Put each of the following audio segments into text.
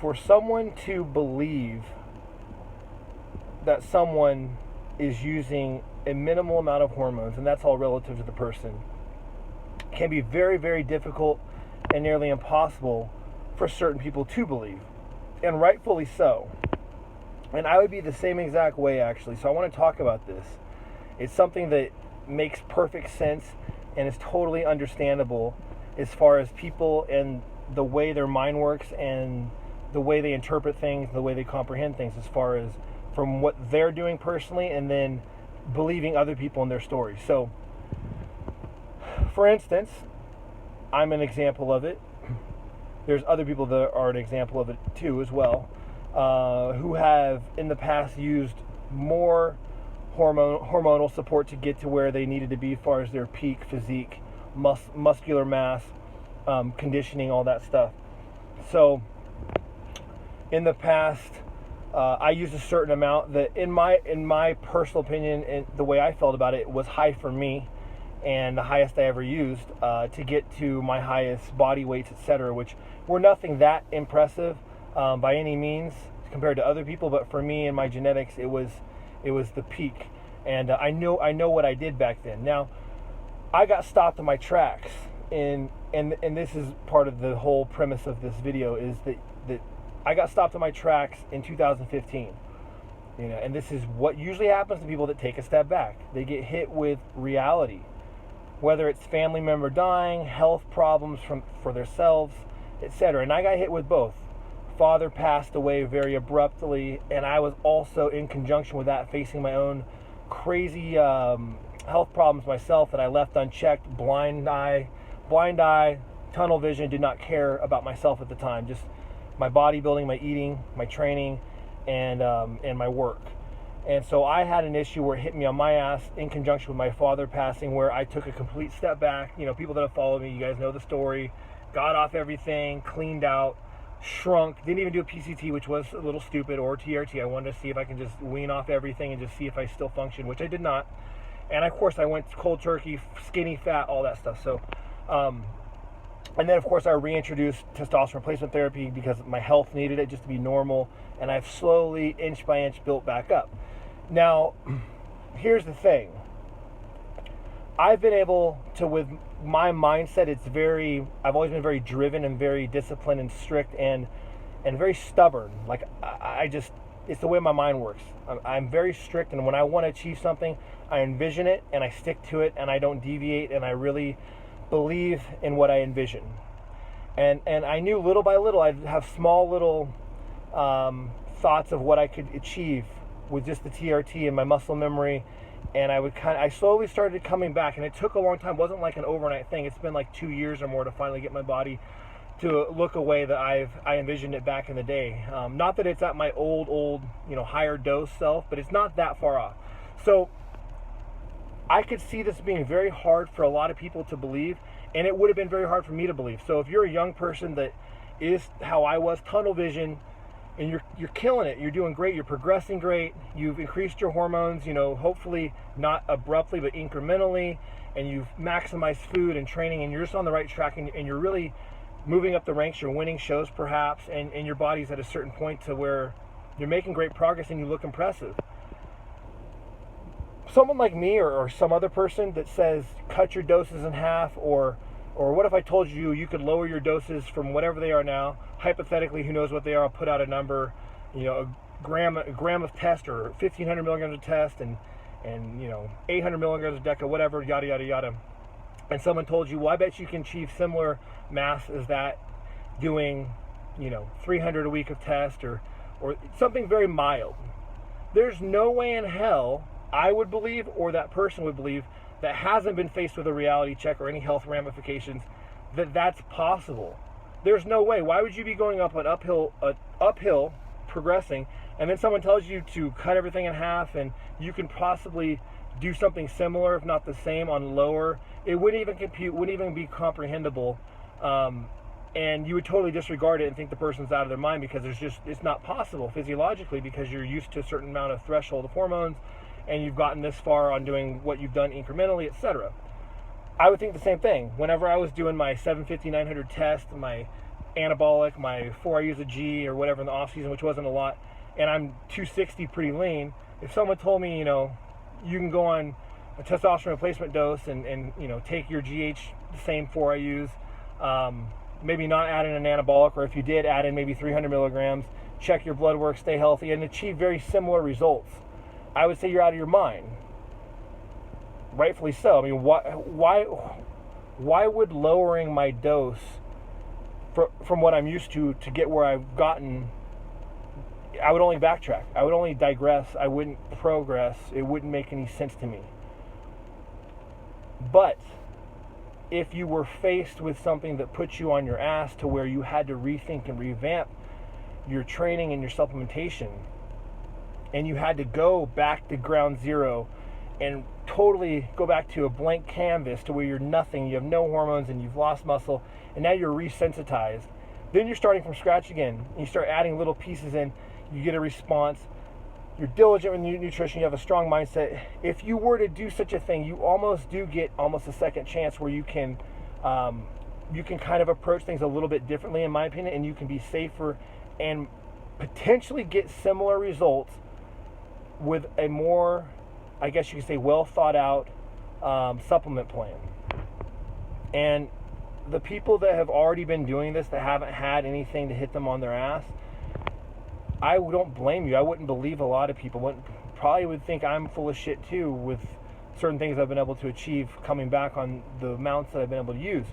for someone to believe that someone is using a minimal amount of hormones, and that's all relative to the person, can be very, very difficult and nearly impossible for certain people to believe, and rightfully so. And I would be the same exact way, actually. So I want to talk about this. It's something that makes perfect sense and is totally understandable as far as people and the way their mind works and the way they interpret things, the way they comprehend things, as far as from what they're doing personally and then believing other people in their stories. So, for instance, I'm an example of it. There's other people that are an example of it too as well, who have in the past used more hormonal support to get to where they needed to be as far as their peak physique, muscular mass, conditioning, all that stuff. So in the past, I used a certain amount that in my personal opinion and the way I felt about it was high for me, and the highest I ever used to get to my highest body weights, etc., which were nothing that impressive by any means compared to other people, but for me and my genetics, it was the peak. And I know what I did back then. Now, I got stopped in my tracks, and this is part of the whole premise of this video, is that I got stopped in my tracks in 2015. And this is what usually happens to people that take a step back. They get hit with reality, whether it's family member dying, health problems for themselves, etc. And I got hit with both. Father passed away very abruptly, and I was also in conjunction with that facing my own crazy health problems myself that I left unchecked. Blind eye, tunnel vision, did not care about myself at the time. Just my bodybuilding, my eating, my training, and my work. And so I had an issue where it hit me on my ass in conjunction with my father passing, where I took a complete step back. People that have followed me, you guys know the story. Got off everything, cleaned out, shrunk, didn't even do a PCT, which was a little stupid, or TRT. I wanted to see if I can just wean off everything and just see if I still function, which I did not. And of course I went cold turkey, skinny, fat, all that stuff. So and then of course I reintroduced testosterone replacement therapy because my health needed it just to be normal, and I've slowly, inch by inch, built back up. Now, here's the thing. I've been able to, with my mindset, I've always been very driven and very disciplined and strict and very stubborn. Like, it's the way my mind works. I'm very strict, and when I want to achieve something, I envision it and I stick to it and I don't deviate, and I really believe in what I envision. And I knew little by little I'd have small little thoughts of what I could achieve with just the TRT and my muscle memory, and I slowly started coming back, and it took a long time. It wasn't like an overnight thing. It's been like 2 years or more to finally get my body to look a way that I envisioned it back in the day. Not that it's at my old higher dose self, but it's not that far off. So I could see this being very hard for a lot of people to believe, and it would have been very hard for me to believe. So if you're a young person that is how I was, tunnel vision, and you're killing it, you're doing great, you're progressing great, you've increased your hormones, hopefully not abruptly but incrementally, and you've maximized food and training, and you're just on the right track, and you're really moving up the ranks, you're winning shows perhaps, and your body's at a certain point to where you're making great progress and you look impressive. Someone like me or some other person that says cut your doses in half, or what if I told you could lower your doses from whatever they are now, hypothetically, who knows what they are, I'll put out a number, a gram of test, or 1,500 milligrams of test, and 800 milligrams of DECA, whatever, yada, yada, yada. And someone told you, well, I bet you can achieve similar mass as that doing, 300 a week of test, or something very mild. There's no way in hell I would believe, or that person would believe, that hasn't been faced with a reality check or any health ramifications, that that's possible. There's no way. Why would you be going up an uphill, progressing, and then someone tells you to cut everything in half and you can possibly do something similar, if not the same, on lower? It wouldn't even compute, wouldn't even be comprehensible, and you would totally disregard it and think the person's out of their mind, because it's not possible physiologically, because you're used to a certain amount of threshold of hormones, and you've gotten this far on doing what you've done incrementally, etc. I would think the same thing. Whenever I was doing my 750, 900 test, my anabolic, my 4 I use a G or whatever in the off season, which wasn't a lot, and I'm 260 pretty lean, if someone told me, you can go on a testosterone replacement dose and take your GH, the same 4 I use, maybe not add in an anabolic, or if you did add in maybe 300 milligrams, check your blood work, stay healthy, and achieve very similar results, I would say you're out of your mind. Rightfully so. I mean, why would lowering my dose from what I'm used to get where I've gotten, I would only backtrack. I would only digress. I wouldn't progress. It wouldn't make any sense to me. But if you were faced with something that puts you on your ass to where you had to rethink and revamp your training and your supplementation, and you had to go back to ground zero and totally go back to a blank canvas to where you're nothing, you have no hormones, and you've lost muscle, and now you're resensitized, then you're starting from scratch again. And you start adding little pieces in, you get a response, you're diligent with nutrition, you have a strong mindset. If you were to do such a thing, you almost do get almost a second chance where you can kind of approach things a little bit differently, in my opinion, and you can be safer and potentially get similar results with a more, I guess you could say, well thought out supplement plan. And the people that have already been doing this, that haven't had anything to hit them on their ass, I don't blame you. I wouldn't believe a lot of people. Probably would think I'm full of shit too with certain things I've been able to achieve coming back on the amounts that I've been able to use.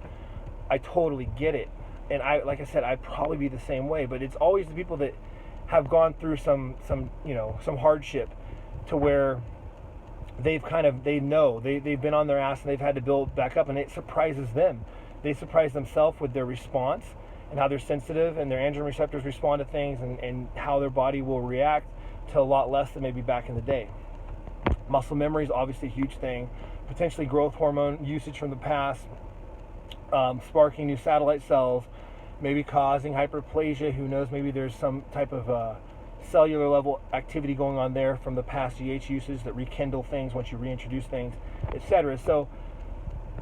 I totally get it. And like I said, I'd probably be the same way. But it's always the people that have gone through some hardship to where they've been on their ass and they've had to build back up, and it surprises them. They surprise themselves with their response and how they're sensitive and their androgen receptors respond to things, and how their body will react to a lot less than maybe back in the day. Muscle memory is obviously a huge thing. Potentially growth hormone usage from the past, sparking new satellite cells, maybe causing hyperplasia. Who knows? Maybe there's some type of cellular level activity going on there from the past GH usage that rekindle things once you reintroduce things, etc. So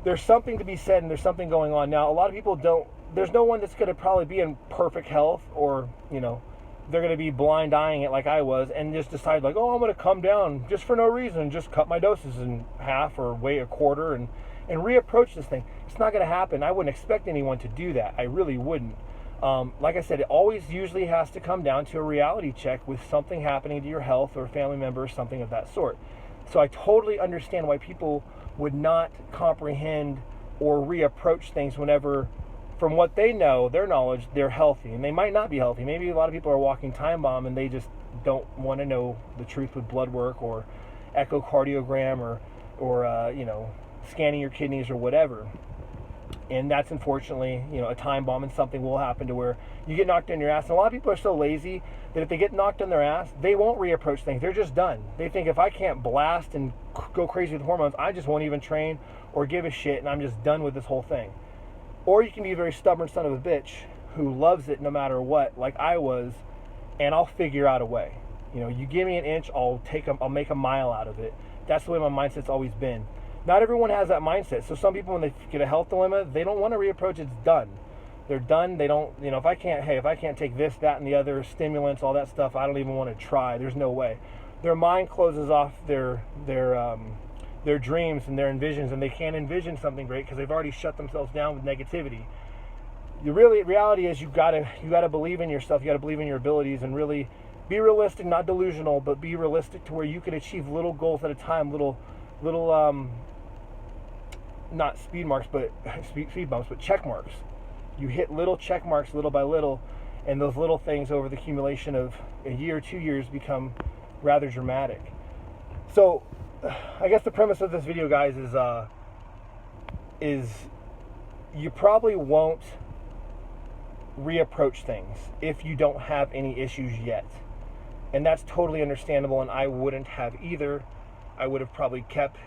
there's something to be said, and there's something going on. Now, a lot of people don't, there's no one that's going to probably be in perfect health, or, they're going to be blind eyeing it like I was and just decide like, oh, I'm going to come down just for no reason, just cut my doses in half or weigh a quarter and reapproach this thing. It's not going to happen. I wouldn't expect anyone to do that. I really wouldn't. Like I said, it always usually has to come down to a reality check with something happening to your health or family member or something of that sort. So I totally understand why people would not comprehend or reapproach things whenever, from what they know, their knowledge, they're healthy. And they might not be healthy. Maybe a lot of people are walking time bomb and they just don't want to know the truth with blood work or echocardiogram or scanning your kidneys or whatever. And that's unfortunately, a time bomb, and something will happen to where you get knocked on your ass. And a lot of people are so lazy that if they get knocked on their ass, they won't reapproach things. They're just done. They think, if I can't blast and go crazy with hormones, I just won't even train or give a shit, and I'm just done with this whole thing. Or you can be a very stubborn son of a bitch who loves it no matter what, like I was, and I'll figure out a way. You give me an inch, I'll make a mile out of it. That's the way my mindset's always been. Not everyone has that mindset. So some people, when they get a health dilemma, they don't want to reapproach. It's done. They're done. They don't, if I can't take this, that, and the other, stimulants, all that stuff, I don't even want to try. There's no way. Their mind closes off their dreams and their envisions, and they can't envision something great because they've already shut themselves down with negativity. The reality is you gotta believe in yourself. You gotta believe in your abilities and really be realistic, not delusional, but be realistic to where you can achieve little goals at a time, little not speed bumps, but check marks. You hit little check marks little by little, and those little things over the accumulation of a year, 2 years become rather dramatic. So I guess the premise of this video, guys, is you probably won't reapproach things if you don't have any issues yet. And that's totally understandable, and I wouldn't have either. I would have probably kept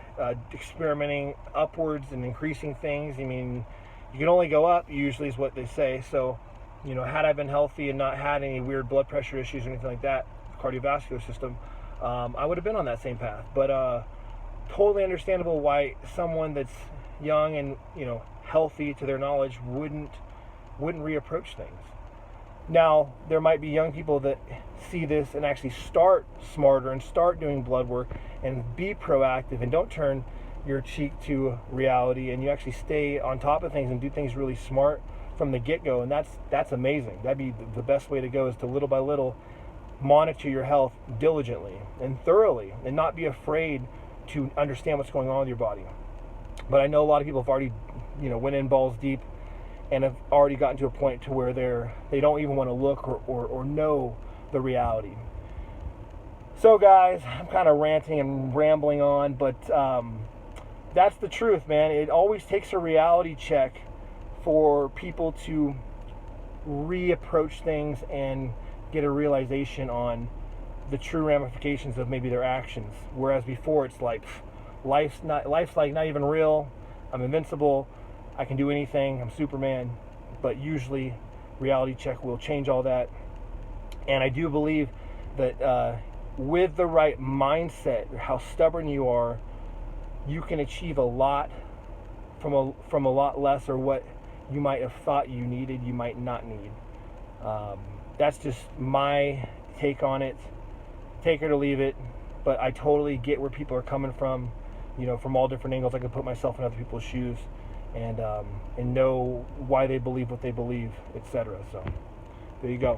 experimenting upwards and increasing things. I mean, you can only go up, usually, is what they say. So, had I been healthy and not had any weird blood pressure issues or anything like that, cardiovascular system, I would have been on that same path. But totally understandable why someone that's young and, healthy to their knowledge wouldn't wouldn't reapproach things. Now, there might be young people that see this and actually start smarter and start doing blood work and be proactive and don't turn your cheek to reality, and you actually stay on top of things and do things really smart from the get-go, and that's amazing. That'd be the best way to go, is to little by little monitor your health diligently and thoroughly and not be afraid to understand what's going on with your body. But I know a lot of people have already, went in balls deep and have already gotten to a point to where they don't even want to look or know the reality. So guys, I'm kind of ranting and rambling on, but that's the truth, man. It always takes a reality check for people to reapproach things and get a realization on the true ramifications of maybe their actions. Whereas before it's like, life's like not even real. I'm invincible. I can do anything. I'm Superman. But usually reality check will change all that. And I do believe that with the right mindset, how stubborn you are, you can achieve a lot from a lot less, or what you might have thought you needed, you might not need. That's just my take on it. Take it or leave it. But I totally get where people are coming from, from all different angles. I can put myself in other people's shoes and know why they believe what they believe, etc. So there you go.